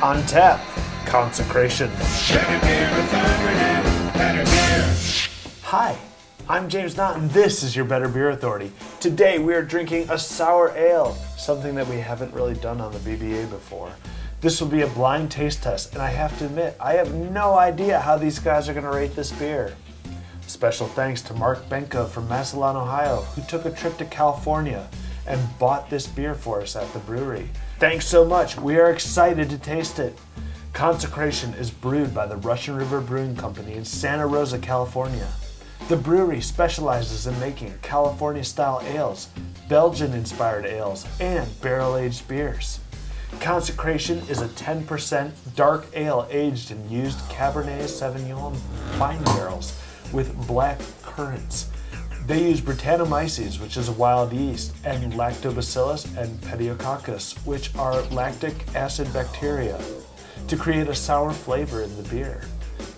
On tap, Consecration. Hi, I'm James Knott, and this is your Better Beer Authority. Today we are drinking a sour ale, something that we haven't really done on the BBA before. This will be a blind taste test, and I have to admit, I have no idea how these guys are going to rate this beer. Special thanks to Mark Benko from Massillon, Ohio, who took a trip to California and bought this beer for us at the brewery. Thanks so much. We are excited to taste it. Consecration is brewed by the Russian River Brewing Company in Santa Rosa, California. The brewery specializes in making California-style ales, Belgian-inspired ales, and barrel-aged beers. Consecration is a 10% dark ale aged in used Cabernet Sauvignon wine barrels with black currants. They use Brettanomyces, which is a wild yeast, and Lactobacillus and Pediococcus, which are lactic acid bacteria, to create a sour flavor in the beer.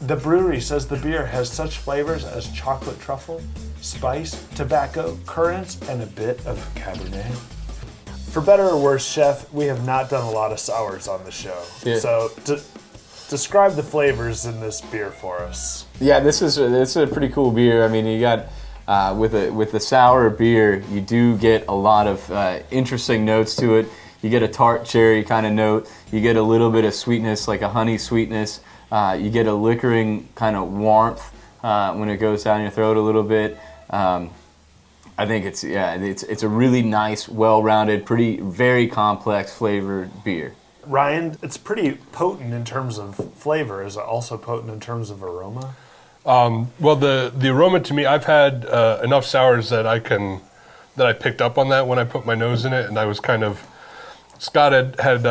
The brewery says the beer has such flavors as chocolate truffle, spice, tobacco, currants, and a bit of Cabernet. For better or worse, Chef, we have not done a lot of sours on the show. Yeah. So describe the flavors in this beer for us. Yeah, this is a pretty cool beer. I mean, you got with the sour beer, you do get a lot of interesting notes to it. You get a tart cherry kind of note. You get a little bit of sweetness, like a honey sweetness. You get a liquoring kind of warmth when it goes down your throat a little bit. I think it's a really nice, well-rounded, very complex flavored beer. Ryan, it's pretty potent in terms of flavor. Is it also potent in terms of aroma? Well, the aroma to me, I've had enough sours that I picked up on that when I put my nose in it, and I was kind of. Scott had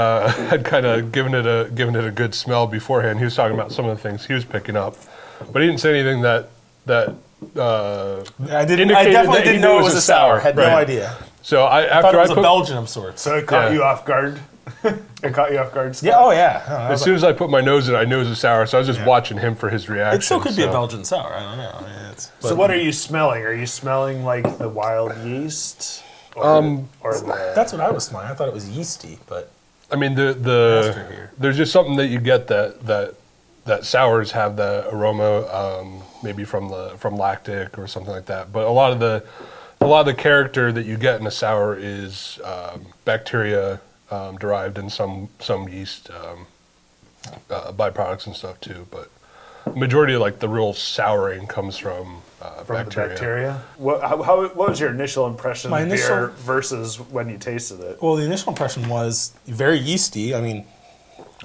kind of given it a good smell beforehand. He was talking about some of the things he was picking up, but he didn't say anything that I definitely didn't know it was a sour. Had no idea. So I thought it was a Belgian of sorts. So it caught you off guard. It caught you off guard, Scott? Yeah. Oh yeah. As soon as I put my nose in, I knew it was a sour. So I was just watching him for his reaction. It still could be a Belgian sour. I don't know. I mean, so what are you smelling? Are you smelling like the wild yeast? That's what I was smelling. I thought it was yeasty, but I mean there's just something that you get that sours have the aroma, maybe from lactic or something like that. But a lot of the character that you get in a sour is bacteria derived in some yeast byproducts and stuff too. But majority of like the real souring comes from bacteria. The bacteria? What was your initial impression of beer versus when you tasted it? Well, the initial impression was very yeasty. I mean,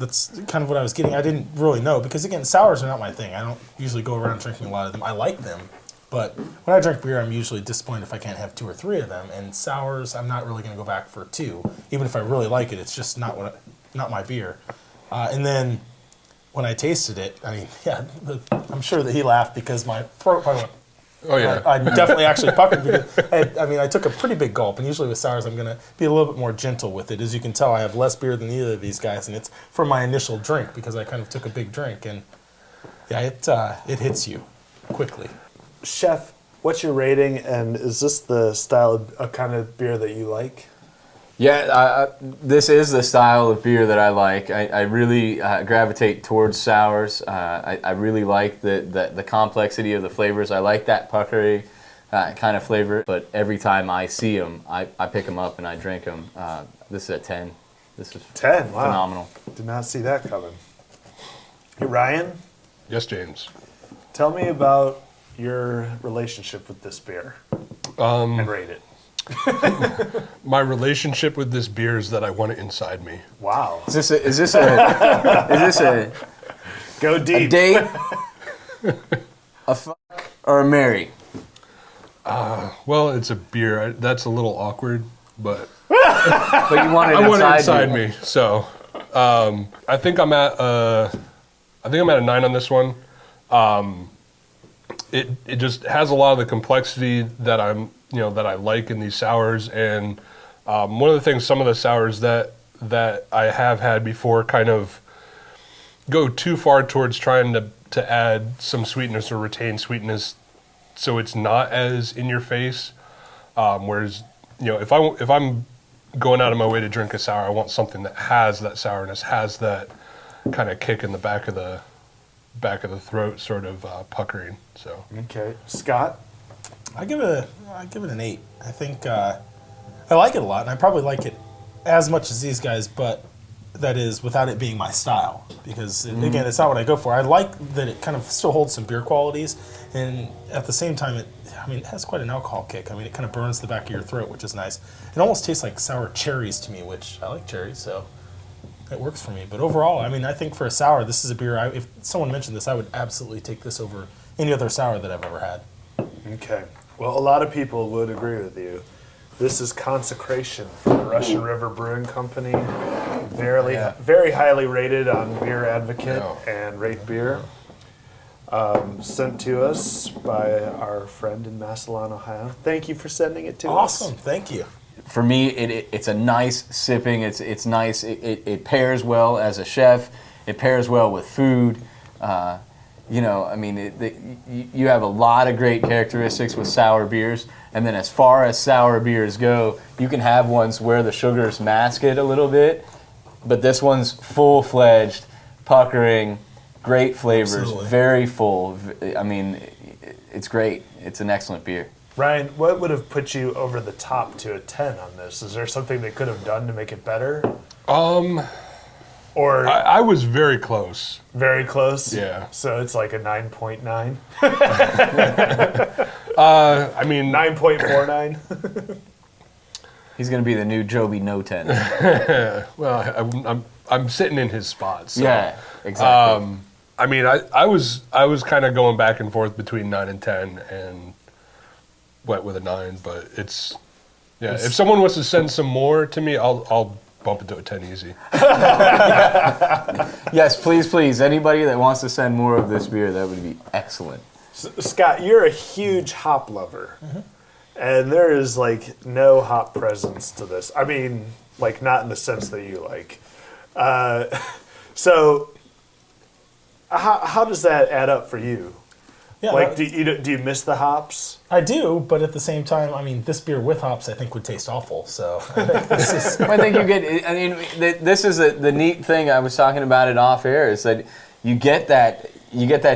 that's kind of what I was getting. I didn't really know because, again, sours are not my thing. I don't usually go around drinking a lot of them. I like them, but when I drink beer, I'm usually disappointed if I can't have 2 or 3 of them. And sours, I'm not really going to go back for 2. Even if I really like it, it's just not my beer. And then when I tasted it, I mean, I'm sure that he laughed because my throat probably went. Oh yeah, I definitely actually puckered because I took a pretty big gulp, and usually with sours I'm going to be a little bit more gentle with it. As you can tell, I have less beer than either of these guys, and it's from my initial drink because I kind of took a big drink, and it hits you quickly. Chef, what's your rating, and is this the style of kind of beer that you like? Yeah, this is the style of beer that I like. I really gravitate towards sours. I really like the complexity of the flavors. I like that puckery kind of flavor. But every time I see them, I pick them up and I drink them. This is a 10. This is 10. Wow. Phenomenal. Did not see that coming. Hey, Ryan? Yes, James. Tell me about your relationship with this beer and rate it. My relationship with this beer is that I want it inside me. Wow. Is this a go deep? A date, a fuck, or a marry? Well, it's a beer. That's a little awkward, but but you want it I want it inside me. So I think I'm at a 9 on this one. It just has a lot of the complexity that that I like in these sours, and one of the things, some of the sours that I have had before kind of go too far towards trying to add some sweetness or retain sweetness, so it's not as in your face. Whereas if I'm going out of my way to drink a sour, I want something that has that sourness, has that kind of kick in the back of the throat, sort of puckering. So Okay, Scott. I give it an 8. I think I like it a lot, and I probably like it as much as these guys, but that is without it being my style. Because again, it's not what I go for. I like that it kind of still holds some beer qualities, and at the same time, it has quite an alcohol kick. I mean, it kind of burns the back of your throat, which is nice. It almost tastes like sour cherries to me, which I like cherries, so it works for me. But overall, I mean, I think for a sour, this is a beer. If someone mentioned this, I would absolutely take this over any other sour that I've ever had. Okay. Well, a lot of people would agree with you. This is Consecration from the Russian River Brewing Company. Very highly rated on Beer Advocate and Rate Beer. Sent to us by our friend in Massillon, Ohio. Thank you for sending it to us. Awesome, thank you. For me, it's a nice sipping. It's nice. It pairs well as a chef. It pairs well with food. You have a lot of great characteristics with sour beers. And then as far as sour beers go, you can have ones where the sugars mask it a little bit. But this one's full-fledged, puckering, great flavors, Absolutely. very full. I mean, it's great. It's an excellent beer. Ryan, what would have put you over the top to a 10 on this? Is there something they could have done to make it better? Or I was very close. very close? Yeah. So it's like a 9.9? I mean, 9.49? He's going to be the new Joby No 10. well, I'm sitting in his spot. So. Yeah, exactly. I mean, I was kind of going back and forth between 9 and 10, and went with a 9. But it's if someone wants to send some more to me, I'll bump it to a 10 easy. Yes, please. Anybody that wants to send more of this beer, that would be excellent. Scott, you're a huge hop lover. And there is like no hop presence to this. I mean, like not in the sense that you like. So how does that add up for you? Yeah, Like, do you miss the hops? I do, but at the same time, I mean, this beer with hops, I think, would taste awful. So I think this is. I think you get. I mean, this is the neat thing. I was talking about it off air. Is that you get that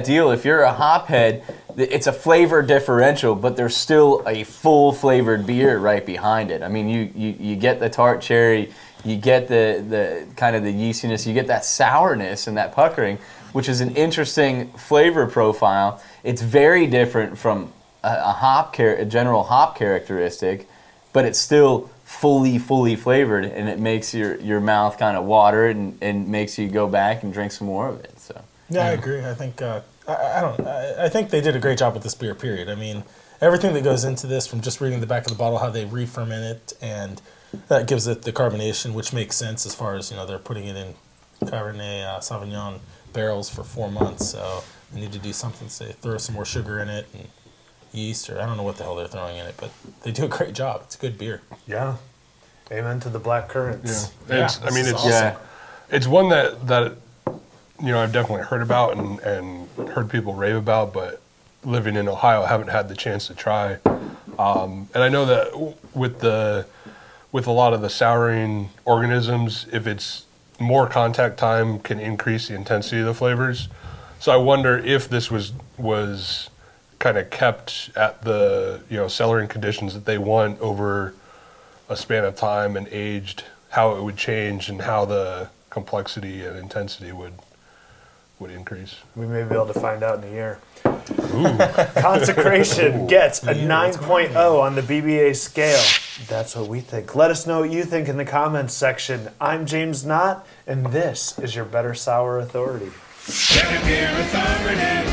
deal. If you're a hop head, it's a flavor differential, but there's still a full flavored beer right behind it. I mean, you get the tart cherry, you get the kind of the yeastiness, you get that sourness and that puckering, which is an interesting flavor profile. It's very different from a general hop characteristic, but it's still fully flavored, and it makes your mouth kind of water and makes you go back and drink some more of it. So Yeah, I agree. I think I think they did a great job with this beer. Period. I mean, everything that goes into this, from just reading the back of the bottle, how they re-ferment it, and that gives it the carbonation, which makes sense as far as they're putting it in Cabernet Sauvignon barrels for 4 months, so they need to do something. Say throw some more sugar in it and yeast, or I don't know what the hell they're throwing in it, but they do a great job. It's a good beer. Yeah. Amen to the black currants. Yeah. It's one that I've definitely heard about and heard people rave about, but living in Ohio, I haven't had the chance to try. And I know that with a lot of the souring organisms, if it's more contact time, can increase the intensity of the flavors. So I wonder if this was kind of kept at the cellaring conditions that they want over a span of time and aged, how it would change and how the complexity and intensity would increase. We may be able to find out in a year. Consecration gets a 9.0 on the BBA scale. That's what we think. Let us know what you think in the comments section. I'm James Knott, and this is your Better Sour Authority. Better Beer Authority.